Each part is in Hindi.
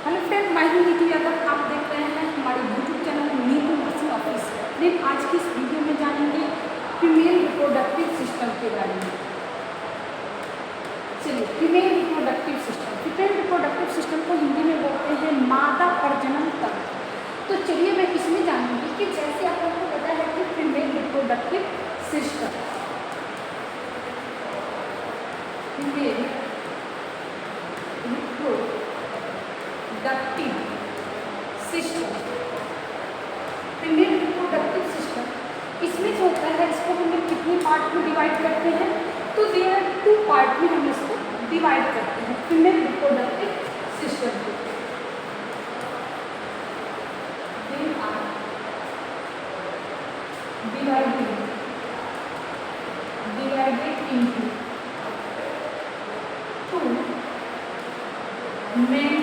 हेलो फ्रेंड, मैं हूं नीतू यादव। आप देख रहे हैं हमारे YouTube channel Neetu nursing office. Friend, आज की इस वीडियो में जानेंगे फीमेल रिप्रोडक्टिव सिस्टम के बारे में। चलिए, female reproductive system, female reproductive system को हिंदी में बोलते हैं मादा प्रजनन तंत्र। तो चलिए मैं इसमें जानूंगी कि जैसे आप लोगों को पता है कि female reproductive system, female reproductive system, female reproductive system, इसमें जो होता है इसको हम लोग कितने पार्ट में डिवाइड करते हैं? तो देयर आर 2 पार्ट में हम इसको डिवाइड करते हैं फीमेल रिप्रोडक्टिव सिस्टम को। They are divided into 2 main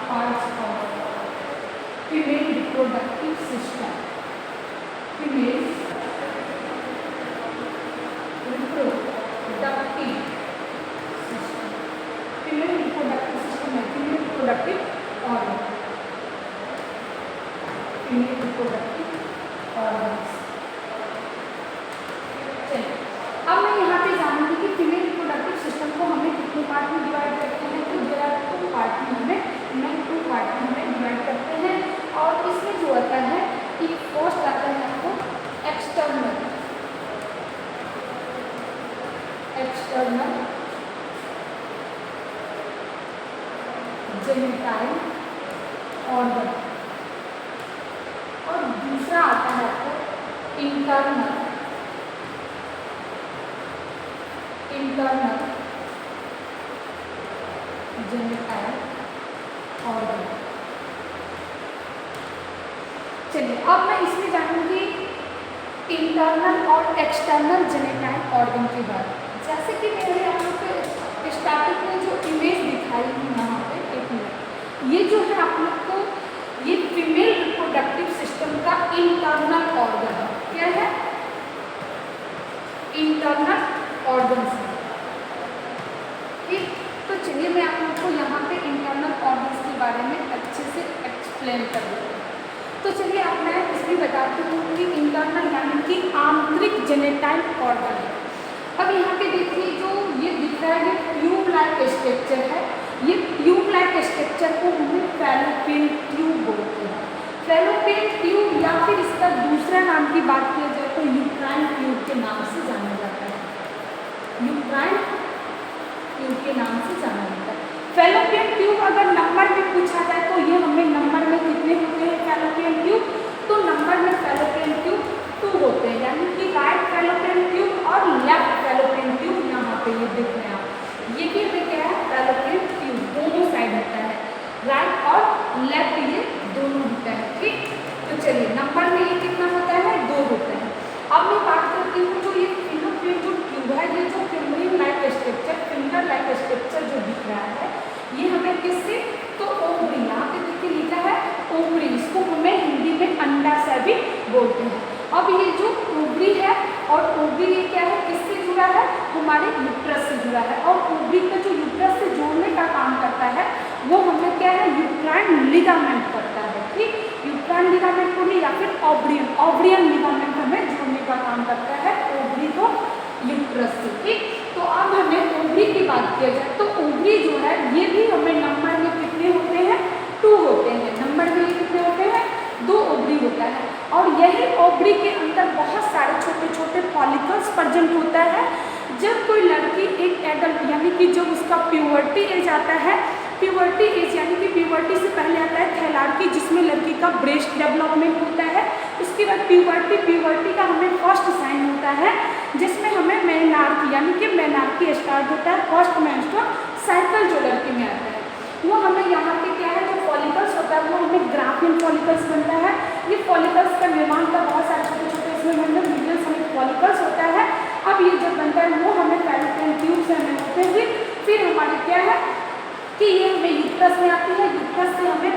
parts of female reproductive system. Female reproductive system. Female reproductive system है female reproductive organ. Female reproductive organs. चलिए, अब मैं यहाँ पे जानूंगी कि फीमेल रिप्रोडक्टिव सिस्टम को हमें कितने पार्ट में डिवाइड करते हैं। तो देयर आर 2 पार्ट में हमें डिवाइड करते हैं। और इसमें जो आता है कि फर्स्ट आता है आपको एक्सटर्नल जेनिटाइल ऑर्गन, और दूसरा आता है आपको इंटरनल जेनिटाइल ऑर्गन। चलिए, अब मैं इसमें जानूंगी इंटरनल और एक्सटर्नल जेनिटाइल ऑर्गन के बारे में। जैसे कि मैंने आप लोग को स्टार्टिंग में जो इमेज दिखाई थी यहाँ पे, एक मिनट, ये जो है आप लोग को ये फीमेल रिप्रोडक्टिव सिस्टम का इंटरनल ऑर्गन है। क्या है? इंटरनल ऑर्गन है। ठीक, तो चलिए मैं आप लोग को यहाँ पे इंटरनल ऑर्गन्स के बारे में अच्छे से एक्सप्लेन कर दूँगी। तो चलिए अब मैं इसमें बताती हूँ कि इंटरनल यानी कि आंतरिक जेनेटाइल ऑर्गन है। अब यहाँ पे देखिए जो ये दिख रहा है, ये ट्यूब लाइक स्ट्रक्चर है। ये ट्यूब लाइक स्ट्रक्चर को हम फैलोपियन ट्यूब बोलते हैं। फैलोपियन ट्यूब या फिर इसका दूसरा नाम की बात किया जाए तो यूट्राइन ट्यूब के नाम से जाना जाता है। यूट्राइन ट्यूब के नाम से जाना जाता है। फैलोपियन ट्यूब अगर नंबर में पूछा जाए तो ये हमें नंबर में कितने होते हैं फैलोपियन ट्यूब? तो नंबर में फैलोपियन ट्यूब 2 होते हैं, यानी कि राइट फैलोपियन ट्यूब और लेफ्ट फैलोपियन ट्यूब यहाँ पे ये दिख रहे हैं आप। ये भी हमें क्या है? फैलोपियन ट्यूब दोनों साइड होता है, राइट और लेफ्ट, ये दोनों होता है। ठीक, तो चलिए नंबर में ये कितना होता है? 2 होता है। अब मैं बात करती हूँ जो ये फैलोपियन जो ट्यूब है, ये जो फिंगर लाइक स्ट्रक्चर जो दिख रहा है, ये हमें किससे? तो ओवरी, यहाँ पे देखिए लिखा है ओवरी, इसको हमें हिंदी में अंडाशय भी बोलते हैं। अब ये जो ओवरी है, और ओवरी ये क्या है? किससे जुड़ा है? हमारे यूट्रस से जुड़ा है। और ओवरी का जो यूट्रस से जोड़ने का काम करता है वो हमें क्या है? यूट्राइन लिगामेंट करता है। ठीक, यूट्राइन लिगामेंट को नहीं, या फिर ओवरियन लिगामेंट हमें जोड़ने का काम करता है ओवरी को यूट्रस से। ठीक, तो अब हमें ओवरी की बात किया जाए तो ओवरी जो है ये भी हमें नंबर में कितने होते हैं? 2 होते हैं। नंबर में ये कितने होते हैं? 2 ओवरी होता है। और यही ओवरी के अंदर बहुत सारे छोटे छोटे फॉलिकल्स प्रेजेंट होता है। जब कोई लड़की एक एडल्ट यानी कि जब उसका प्यूबर्टी एज आता है, प्यूबर्टी एज यानी कि प्यूबर्टी से पहले आता है थैलार्की, जिसमें लड़की का ब्रेस्ट डेवलपमेंट होता है। उसके बाद प्यूबर्टी का हमें फर्स्ट साइन होता है, जिसमें हमें मेनार्की यानी कि मेनार्की स्टार्ट होता है, फर्स्ट मेंस्ट्रुअल साइकिल जो लड़की में आता है। वो हमें यहाँ पे क्या है, जो फॉलिकल्स होता है वो हमें ग्राफियन फॉलिकल्स बनता है। ये फॉलिकल्स का निर्माण का बहुत सारे छोटे छोटे इसमें हमें मिलियंस हमें फॉलिकल्स होता है। अब ये जब बनता है वो हमें फैलोपियन ट्यूब से हमें होते हैं। फिर हमारे क्या है कि ये हमें यूट्रस में आती है, यूट्रस से हमें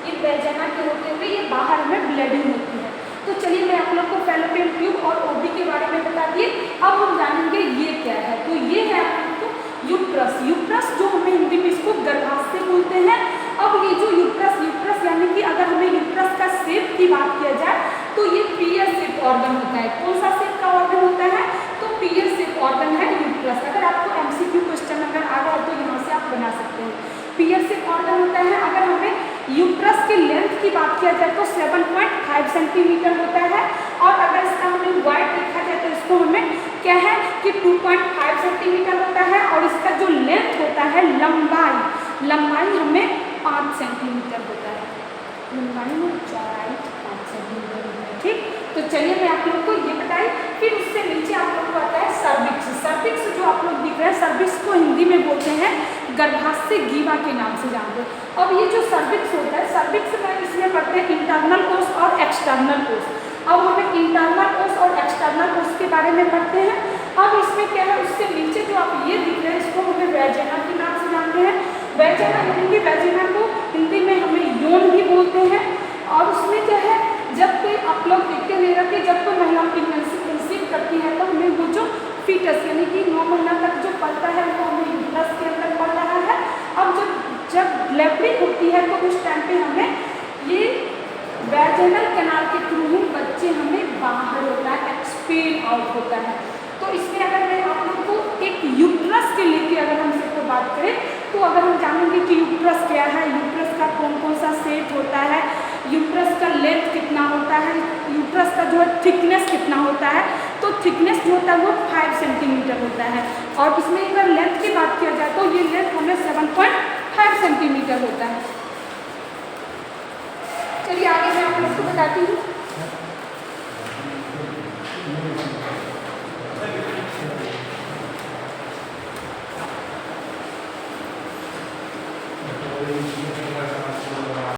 ये वेजाइना के होते हुए ये बाहर हमें ब्लीडिंग होती है। तो चलिए मैं आप लोग को फैलोपियन ट्यूब और ओवरी के बारे में बता दिए। अब हम जानेंगे ये क्या है। तो ये है आप लोग को यूट्रस, यूट्रस जो हमें हिंदी में इसको गर्भाशय बोलते हैं। अब ये जो यूट्रस यानी कि अगर हमें यूट्रस का शेप की बात किया जाए तो ये पीयर शेप ऑर्गन होता है। कौन सा शेप का ऑर्गन होता है? तो पीयर शेप ऑर्गन है यूट्रस। अगर आपको एमसीक्यू क्वेश्चन अगर आ रहा है तो यहाँ से आप बना सकते हैं। पीयर शेप ऑर्गन होता है। अगर हमें यूट्रस के लेंथ की बात किया जाए तो 7.5 सेंटीमीटर होता है, और अगर इसका हमें वाइड देखा जाए तो इसको हमें क्या है कि 2.5 सेंटीमीटर होता है, और इसका जो लेंथ होता है लंबाई हमें 5 सेंटीमीटर होता है। लंबाई में चौड़ाई 5 सेंटीमीटर होता है। ठीक, तो चलिए मैं आप लोग को ये बताई। फिर उससे नीचे आप लोग को आता है सर्विक्स। सर्विक्स जो आप लोग दिख रहे हैं, सर्विक्स को हिंदी में बोलते हैं गर्भाशय ग्रीवा के नाम से जानते हैं। अब ये जो सर्विक्स होता है, सर्विक्स में इसमें पढ़ते हैं इंटरनल ओस और एक्सटर्नल ओस। अब हमें इंटरनल ओस और एक्सटर्नल ओस के बारे में पढ़ते हैं। अब इसमें क्या है, उससे नीचे जो आप ये दिख रहे हैं इसको हमें वैजिना के नाम से जानते हैं। वैजिना यानी कि वैजिना को हिंदी में हमें यौन भी बोलते हैं। और उसमें क्या है, जब कोई आप लोग देखते रहेगा कि जब कोई महिला कंसीव करती है तो हमें वो जो फीटस यानी कि 9 महीना तक जो पलता है वो हमें यूट्रस के अंदर पल रहा है। अब जब डिलीवरी होती है तो उस टाइम पे हमें ये वैजिनल कैनाल के थ्रू ही बच्चे हमें बाहर होता है, एक्सपेल आउट होता है। तो इसमें अगर मैं आप लोग को एक यूट्रस के लेके अगर हम सबको बात करें तो अगर हम जानेंगे कि यूट्रस क्या है, यूट्रस का कौन कौन सा सेट होता है, यूट्रस का लेंथ कितना होता है, यूट्रस का जो है थिकनेस कितना होता है, तो थिकनेस जो होता है वो 5 सेंटीमीटर होता है। और इसमें अगर लेंथ की बात किया जाए तो ये लेंथ हमें 7.5 सेंटीमीटर होता है। चलिए आगे मैं आप लोग को बताती हूँ।